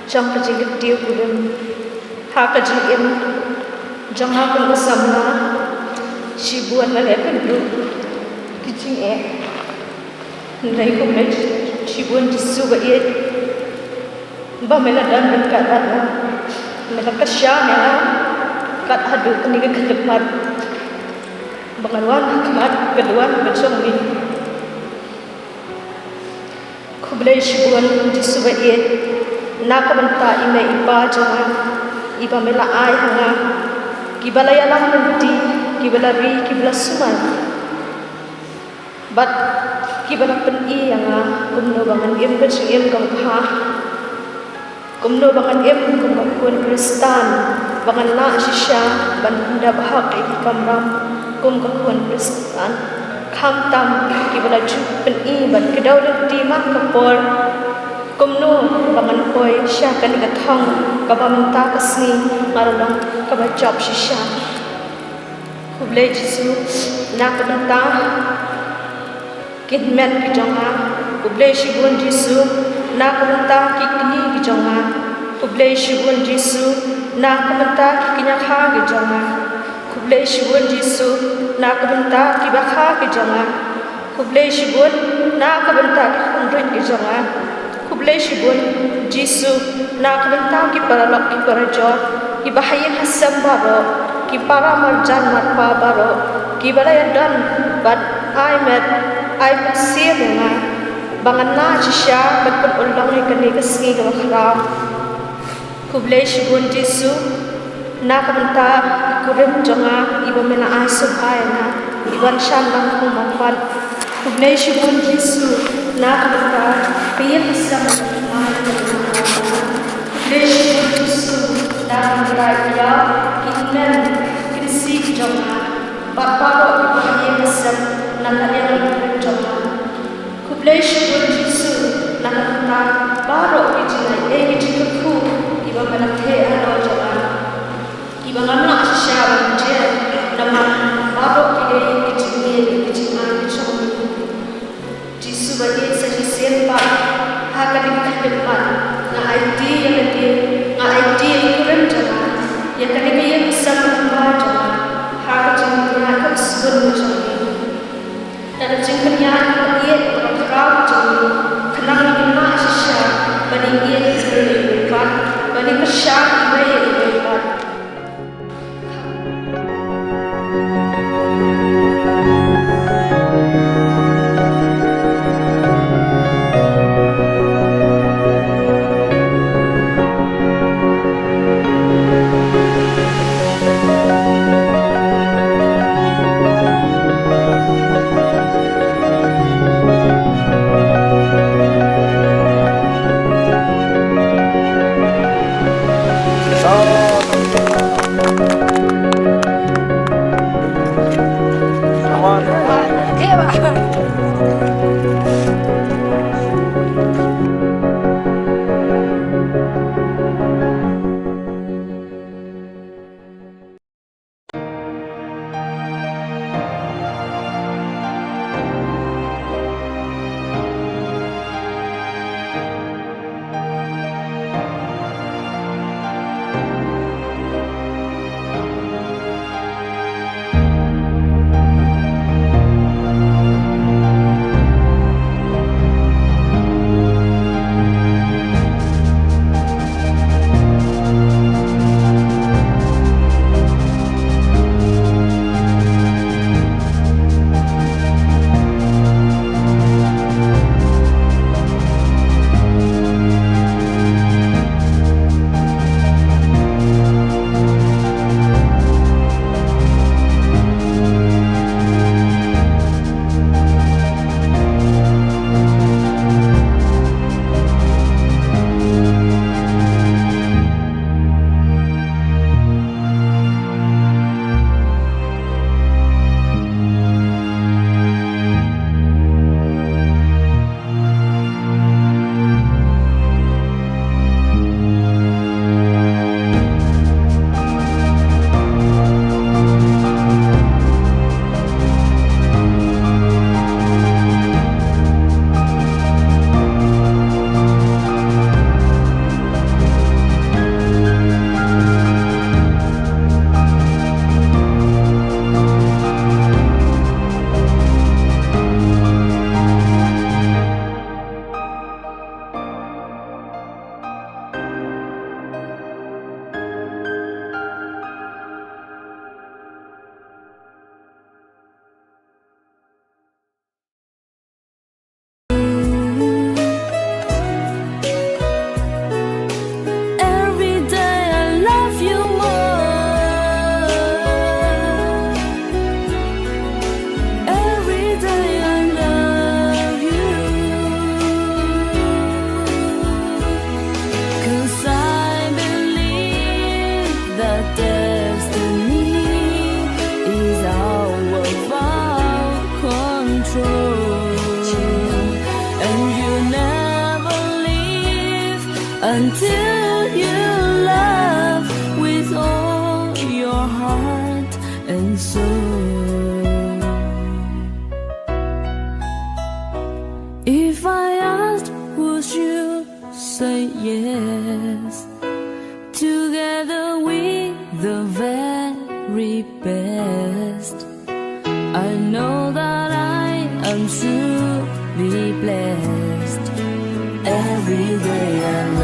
trong cái gì tiêu của mình ha cái gì em trong ha cũng có sắm na chỉ buồn là lẽ cái đủ cái gì em lấy không lấy chỉ buồn chỉ su vậy ba mình là đàn mình cả đàn mình là cái sáng này là cả hadu cái này cái khẩn mặt Bangawan khmat kedua bersong ni kublai shibuan disubai nak banta ime ipa jangan ipa mela ai hanga kibala yalang nanti kibala ri kibala suman bat kibala peni hanga kumno bangan em ke em kang pha kumno bangan em kum kuan kristan bangan na shisha banda bahak kamram kum kakuan kristan kham tam kibala chu peni ban kedau ti mak kapor kumno bangan koi sha kan ka thong ka bamta kasni maralong ka ba job shisha kublai jisu nak banta kidmen ki jonga kublai shibun jisu nak banta kikni ki jonga kublai shibun jisu nak banta kinya kha ki jonga kublai shibun jisu nak banta ki bakha ki jonga kublai shibun nak banta ki khundrin ki jonga kublai shibun jisu nak banta ki paralok ki parajor ki bahayin hasam baro ki para marjan marpa baro ki balayan dan bad I met I pasir nga bangan na shisha bat ulang ni kani kasngi ka khram kublai shibun jisu nak banta kurim jonga iba mena asub ayana iban shanlang Khongmawpat kublai shibun jisu nak banta piye hasam kublai shibun jisu nak banta ya kinmen kinsi jonga baparo piye hasam nanayang jonga kublai shibun jisu nak banta baro kijinai kijikku iba mena the ano jonga iba ngamla shisha banjir nama babo kide kijingi kijingan chong jisu bagi sajisen pa hakan dikahdepan na idea kurang jangan ya kani kaya sama jangan hak jingnya kau sebelum jangan dan jingnya kaya kau jangan kenang lima shisha bani ia sebelum kan bani kesha destiny is out of our control, and you never leave until you love with all your heart and soul. If I asked, would you say yes? Together we're the very best. I know that I am truly blessed. Every day I'm